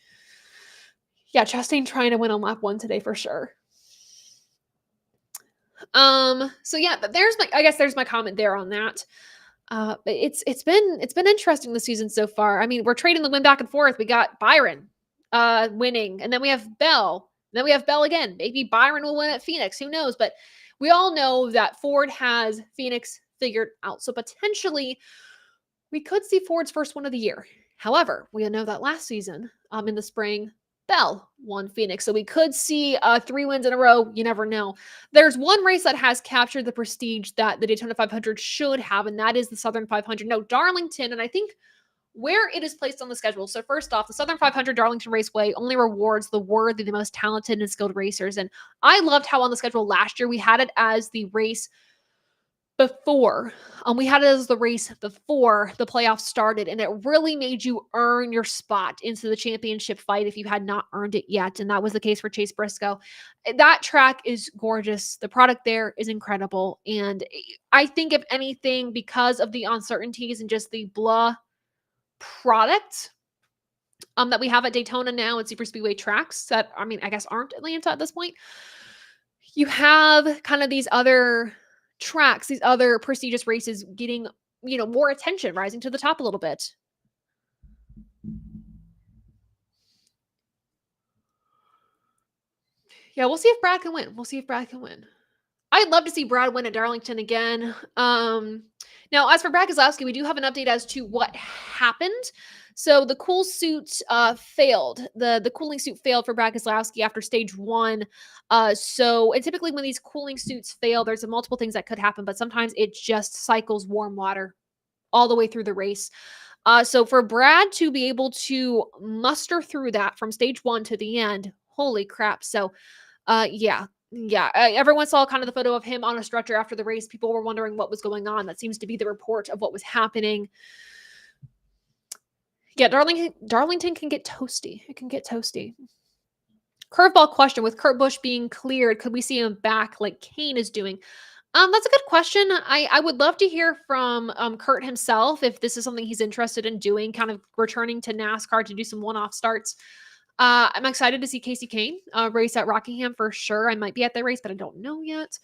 Yeah, Chastain trying to win on lap 1 today for sure. So yeah, but there's my comment there on that. But it's been interesting this season so far. I mean, we're trading the win back and forth. We got Byron winning, and then we have Bell. Then we have Bell again. Maybe Byron will win at Phoenix. Who knows? But we all know that Ford has Phoenix figured out. So potentially we could see Ford's first win of the year. However, we know that last season, in the spring, Bell won Phoenix. So we could see 3 wins in a row. You never know. There's one race that has captured the prestige that the Daytona 500 should have, and that is the Southern 500. No, Darlington, and I think where it is placed on the schedule. So first off, the Southern 500 Darlington Raceway only rewards the worthy, the most talented and skilled racers. And I loved how on the schedule last year we had it as the race before. We had it as the race before the playoffs started, and it really made you earn your spot into the championship fight if you had not earned it yet. And that was the case for Chase Briscoe. That track is gorgeous. The product there is incredible. And I think, if anything, because of the uncertainties and just the blah product that we have at Daytona now and super speedway tracks that, I mean, I guess aren't Atlanta at this point, you have kind of these other tracks, these other prestigious races getting, more attention, rising to the top a little bit. Yeah, we'll see if Brad can win. I'd love to see Brad win at Darlington again. Now, as for Brad Keselowski, we do have an update as to what happened. So the cool suit failed. The cooling suit failed for Brad Keselowski after stage 1. And typically when these cooling suits fail, there's multiple things that could happen, but sometimes it just cycles warm water all the way through the race. So for Brad to be able to muster through that from stage 1 to the end, holy crap. So yeah. Everyone saw kind of the photo of him on a stretcher after the race. People were wondering what was going on. That seems to be the report of what was happening. Yeah, Darlington can get toasty. It can get toasty. Curveball question: with Kurt Busch being cleared, could we see him back like Kane is doing? That's a good question. I would love to hear from Kurt himself if this is something he's interested in doing, kind of returning to NASCAR to do some one-off starts. I'm excited to see Casey Kane race at Rockingham for sure. I might be at that race, but I don't know yet.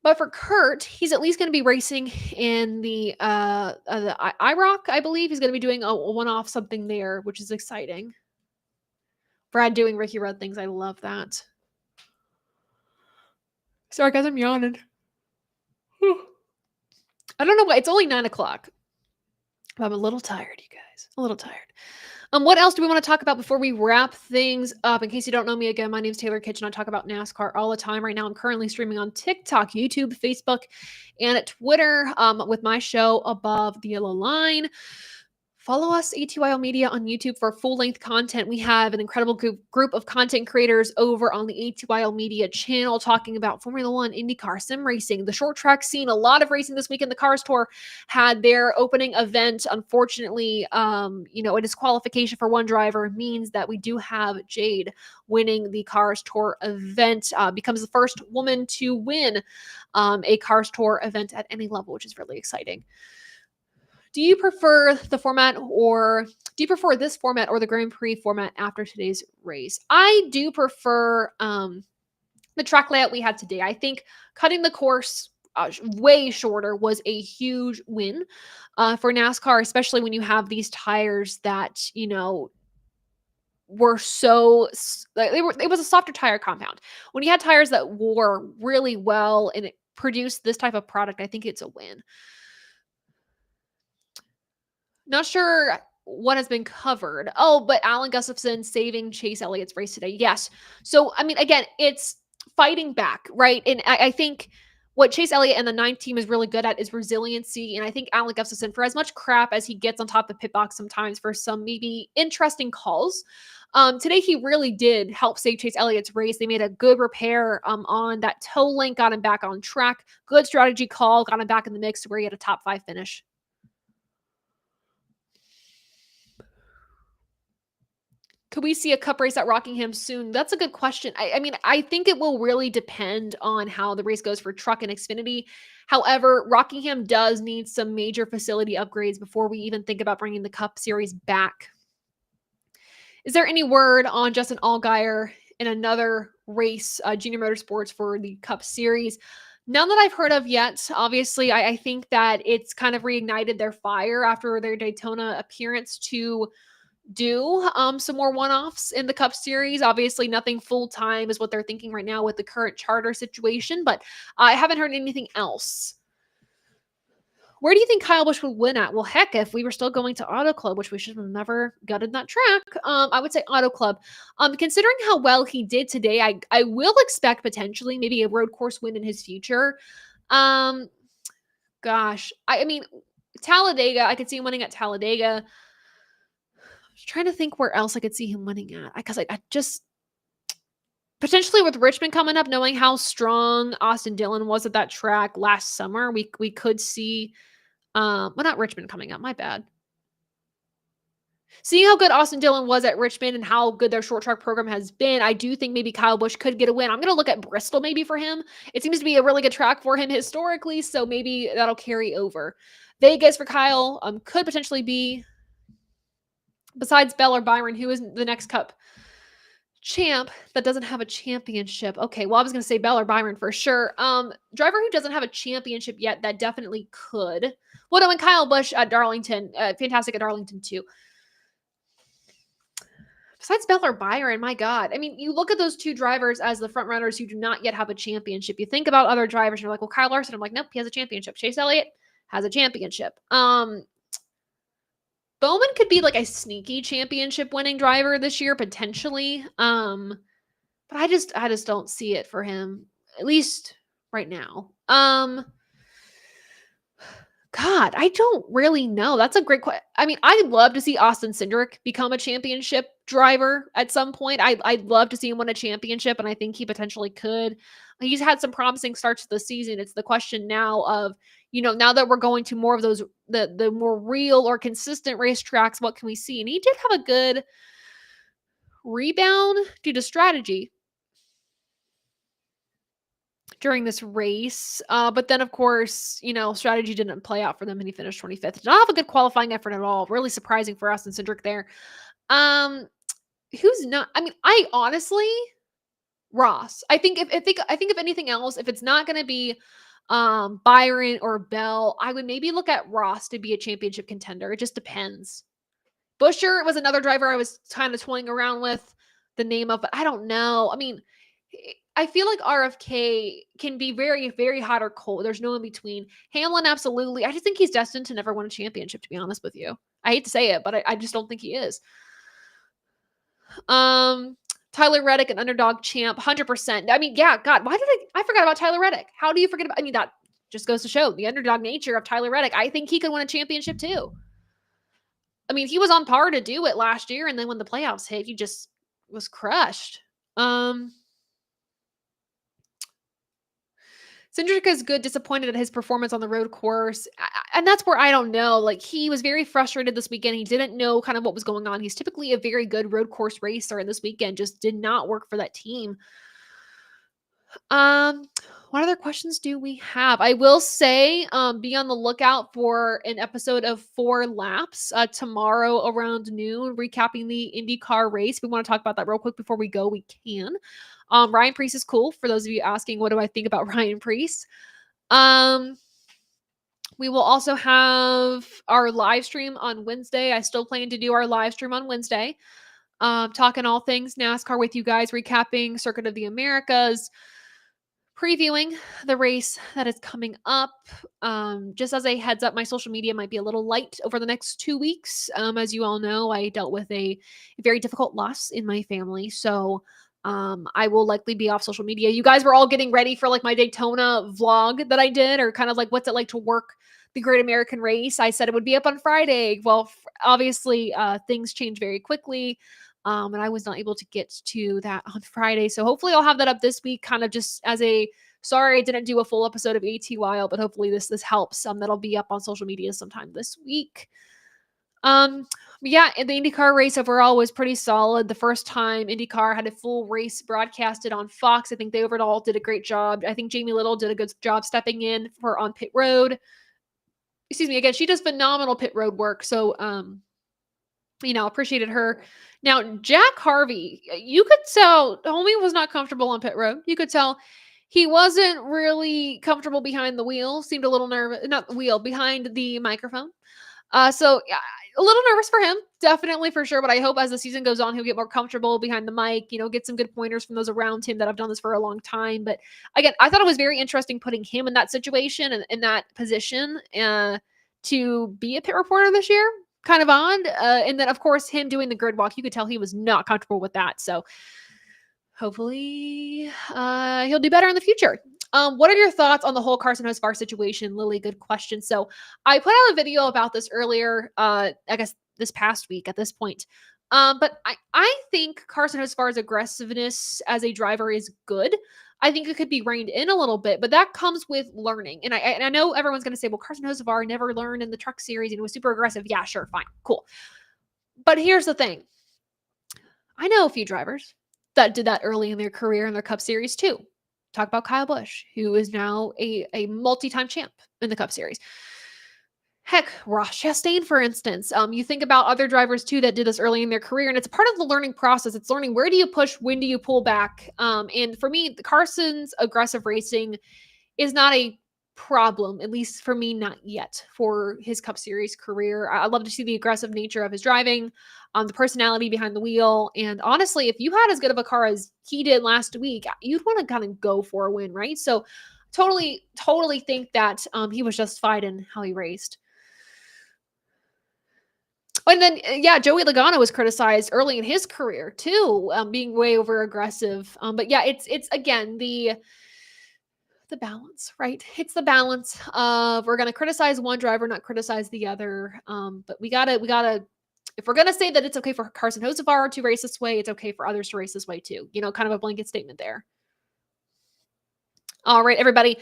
But for Kurt, he's at least going to be racing in the IROC, I believe. He's going to be doing a one-off something there, which is exciting. Brad doing Ricky Rudd things. I love that. Sorry, guys, I'm yawning. I don't know why. It's only 9 o'clock. I'm a little tired, you guys. A little tired. What else do we want to talk about before we wrap things up? In case you don't know me again, my name is Taylor Kitchen. I talk about NASCAR all the time. Right now, I'm currently streaming on TikTok, YouTube, Facebook, and at Twitter with my show Above the Yellow Line. Follow us, ATYL Media, on YouTube for full-length content. We have an incredible group of content creators over on the ATYL Media channel talking about Formula One, IndyCar, sim racing, the short track scene. A lot of racing this weekend. The Cars Tour had their opening event. Unfortunately, a disqualification for one driver means that we do have Jade winning the Cars Tour event. Becomes the first woman to win a Cars Tour event at any level, which is really exciting. Do you prefer this format or the Grand Prix format after today's race? I do prefer the track layout we had today. I think cutting the course way shorter was a huge win for NASCAR, especially when you have these tires that, were it was a softer tire compound. When you had tires that wore really well and it produced this type of product, I think it's a win. Not sure what has been covered. Oh, but Alan Gustafson saving Chase Elliott's race today. Yes. So, I mean, again, it's fighting back, right? And I think what Chase Elliott and the 9th team is really good at is resiliency. And I think Alan Gustafson, for as much crap as he gets on top of the pit box sometimes for some maybe interesting calls, today he really did help save Chase Elliott's race. They made a good repair on that toe link, got him back on track. Good strategy call, got him back in the mix to where he had a top 5 finish. Could we see a cup race at Rockingham soon? That's a good question. I mean, I think it will really depend on how the race goes for Truck and Xfinity. However, Rockingham does need some major facility upgrades before we even think about bringing the Cup Series back. Is there any word on Justin Allgaier in another race, Junior Motorsports, for the Cup Series? None that I've heard of yet. Obviously, I think that it's kind of reignited their fire after their Daytona appearance to do some more one-offs in the Cup Series. Obviously, nothing full-time is what they're thinking right now with the current charter situation, but I haven't heard anything else. Where do you think Kyle Busch would win at? Well, heck, if we were still going to Auto Club, which we should have never gutted that track, I would say Auto Club. Considering how well he did today, I will expect potentially maybe a road course win in his future. Gosh, I mean, Talladega, I could see him winning at Talladega. Trying to think where else I could see him winning at. Because I just potentially with Richmond coming up, knowing how strong Austin Dillon was at that track last summer, we could see not Richmond coming up, my bad. Seeing how good Austin Dillon was at Richmond and how good their short track program has been, I do think maybe Kyle Busch could get a win. I'm going to look at Bristol maybe for him. It seems to be a really good track for him historically, so maybe that'll carry over. Vegas for Kyle could potentially be, besides Bell or Byron, who is the next Cup champ that doesn't have a championship. Okay, well, I was going to say Bell or Byron for sure. Driver who doesn't have a championship yet that definitely could. Well, no, and Kyle Busch at Darlington, fantastic at Darlington too. Besides Bell or Byron, my God. I mean, you look at those two drivers as the front runners who do not yet have a championship. You think about other drivers and you're like, well, Kyle Larson. I'm like, nope, he has a championship. Chase Elliott has a championship. Bowman could be like a sneaky championship winning driver this year, potentially. But I just don't see it for him, at least right now. God, I don't really know. That's a great question. I mean, I'd love to see Austin Cindric become a championship driver at some point. I'd love to see him win a championship, and I think he potentially could. He's had some promising starts to the season. It's the question now of, now that we're going to more of those, the more real or consistent racetracks, what can we see? And he did have a good rebound due to strategy during this race. But then, of course, strategy didn't play out for them and he finished 25th. Did not have a good qualifying effort at all. Really surprising for us and Cindric there. Um, who's not? I mean, I honestly, Ross. I think if anything else, if it's not going to be Byron or Bell, I would maybe look at Ross to be a championship contender. It just depends. Busher was another driver I was kind of toying around with the name of, but I don't know. I mean, I feel like RFK can be very, very hot or cold. There's no in between. Hamlin, absolutely. I just think he's destined to never win a championship, to be honest with you. I hate to say it, but I just don't think he is. Tyler Reddick, an underdog champ, 100%. I mean, yeah, God, why did I forgot about Tyler Reddick. How do you forget about, I mean, that just goes to show the underdog nature of Tyler Reddick. I think he could win a championship too. I mean, he was on par to do it last year, and then when the playoffs hit, he just was crushed. Cindric is good, disappointed at his performance on the road course. And that's where I don't know. Like, he was very frustrated this weekend. He didn't know kind of what was going on. He's typically a very good road course racer, and this weekend just did not work for that team. What other questions do we have? I will say, be on the lookout for an episode of 4 Laps tomorrow around noon, recapping the IndyCar race. We want to talk about that real quick before we go. We can. Ryan Preece is cool. For those of you asking, what do I think about Ryan Preece? We will also have our live stream on Wednesday. I still plan to do our live stream on Wednesday. Talking all things NASCAR with you guys, recapping Circuit of the Americas, previewing the race that is coming up. Just as a heads up, my social media might be a little light over the next 2 weeks. As you all know, I dealt with a very difficult loss in my family. So I will likely be off social media. You guys were all getting ready for like my Daytona vlog that I did, or kind of like what's it like to work the Great American Race. I said it would be up on Friday. Well, obviously things change very quickly. And I was not able to get to that on Friday. So hopefully I'll have that up this week, kind of just as a, sorry, I didn't do a full episode of ATYL, but hopefully this helps. That'll be up on social media sometime this week. Yeah, and the IndyCar race overall was pretty solid. The first time IndyCar had a full race broadcasted on Fox, I think they overall did a great job. I think Jamie Little did a good job stepping in for on pit road. Excuse me, again, she does phenomenal pit road work. So, appreciated her. Now, Jack Harvey, you could tell homie was not comfortable on pit road. You could tell he wasn't really comfortable behind the wheel, seemed a little nervous, not the wheel, behind the microphone. So yeah, a little nervous for him, definitely for sure. But I hope as the season goes on, he'll get more comfortable behind the mic, get some good pointers from those around him that have done this for a long time. But again, I thought it was very interesting putting him in that situation and in that position to be a pit reporter this year. Kind of odd. And then, of course, him doing the grid walk, you could tell he was not comfortable with that. So hopefully he'll do better in the future. What are your thoughts on the whole Carson Hocevar situation, Lily? Good question. So I put out a video about this earlier, I guess this past week at this point. But I think Carson Hocevar's aggressiveness as a driver is good. I think it could be reined in a little bit, but that comes with learning. And I know everyone's going to say, well, Carson Hocevar never learned in the truck series and was super aggressive. Yeah, sure, fine, cool. But here's the thing. I know a few drivers that did that early in their career in their Cup Series too. Talk about Kyle Busch, who is now a multi-time champ in the Cup Series. Heck, Ross Chastain, for instance. You think about other drivers too that did this early in their career, and it's part of the learning process. It's learning where do you push, when do you pull back. And for me, Carson's aggressive racing is not a problem, at least for me, not yet, for his Cup Series career. I love to see the aggressive nature of his driving, the personality behind the wheel. And honestly, if you had as good of a car as he did last week, you'd want to kind of go for a win, right? So totally think that he was justified in how he raced. And then, yeah, Joey Logano was criticized early in his career too, being way over aggressive. But yeah, it's again the balance, right? It's the balance of we're going to criticize one driver, not criticize the other. But we gotta, if we're going to say that it's okay for Carson Hocevar to race this way, it's okay for others to race this way too. Kind of a blanket statement there. All right, everybody,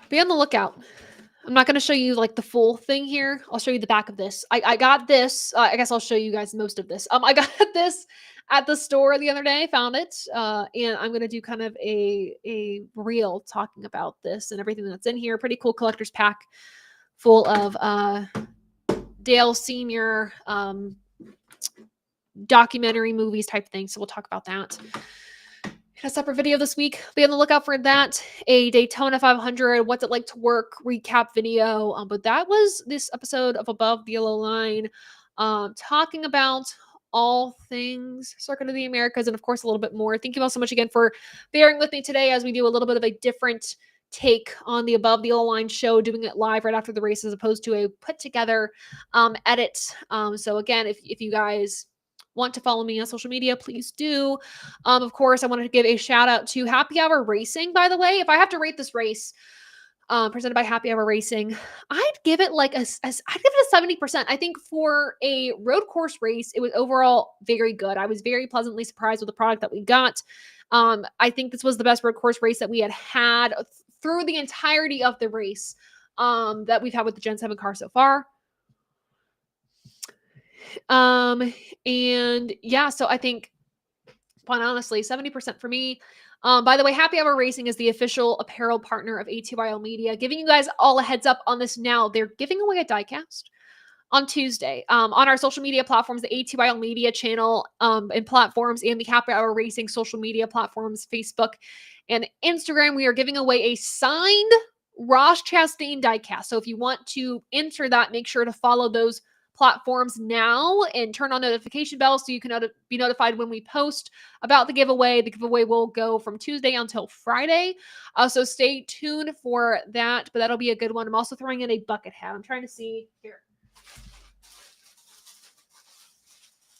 be on the lookout I'm not going to show you like the full thing here. I'll show you the back of this. I got this. I guess I'll show you guys most of this. I got this at the store the other day. Found it, and I'm going to do kind of a reel talking about this and everything that's in here. Pretty cool collector's pack full of Dale Senior documentary movies type thing. So we'll talk about that a separate video this week. Be on the lookout for that. A Daytona 500, what's it like to work recap video. But that was this episode of Above the Yellow Line, talking about all things Circuit of the Americas and of course a little bit more. Thank you all so much again for bearing with me today as we do a little bit of a different take on the Above the Yellow Line show, doing it live right after the race as opposed to a put together edit. So again, if you guys want to follow me on social media, please do. Of course, I wanted to give a shout out to Happy Hour Racing, by the way. If I have to rate this race, presented by Happy Hour Racing, I'd give it like I'd give it a 70%. I think for a road course race, it was overall very good. I was very pleasantly surprised with the product that we got. I think this was the best road course race that we had through the entirety of the race that we've had with the Gen 7 car so far. And yeah, so I think, quite honestly, 70% for me. By the way, Happy Hour Racing is the official apparel partner of ATYL Media. Giving you guys all a heads up on this now. They're giving away a diecast on Tuesday on our social media platforms, the ATYL Media channel and platforms, and the Happy Hour Racing social media platforms, Facebook and Instagram. We are giving away a signed Ross Chastain diecast. So if you want to enter that, make sure to follow those platforms now and turn on notification bells so you can be notified when we post about the giveaway. The giveaway will go from Tuesday until Friday. So stay tuned for that, but that'll be a good one. I'm also throwing in a bucket hat. I'm trying to see here.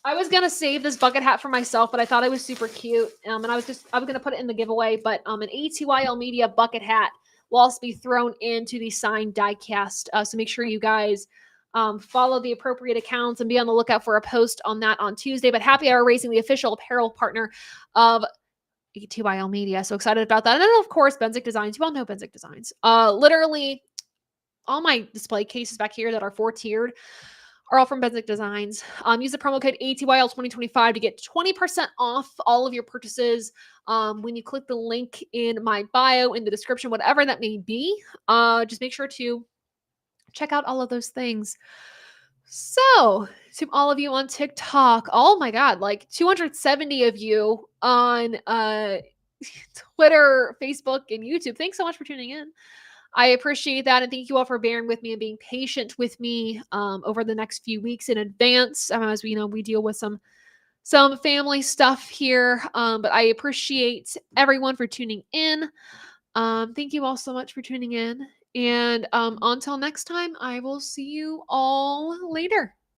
I was going to save this bucket hat for myself, but I thought it was super cute. And I was going to put it in the giveaway, but an ATYL Media bucket hat will also be thrown into the signed diecast. So make sure you guys follow the appropriate accounts and be on the lookout for a post on that on Tuesday. But Happy Hour Racing, the official apparel partner of ATYL Media. So excited about that. And then, of course, Benzik Designs. You all know Benzik Designs. Literally, all my display cases back here that are 4-tiered are all from Benzik Designs. Use the promo code ATYL2025 to get 20% off all of your purchases when you click the link in my bio, in the description, whatever that may be. Just make sure to check out all of those things. So, to all of you on TikTok, oh my God, like 270 of you on Twitter, Facebook, and YouTube. Thanks so much for tuning in. I appreciate that. And thank you all for bearing with me and being patient with me over the next few weeks in advance. As we know, we deal with some family stuff here. But I appreciate everyone for tuning in. Thank you all so much for tuning in. And until next time, I will see you all later.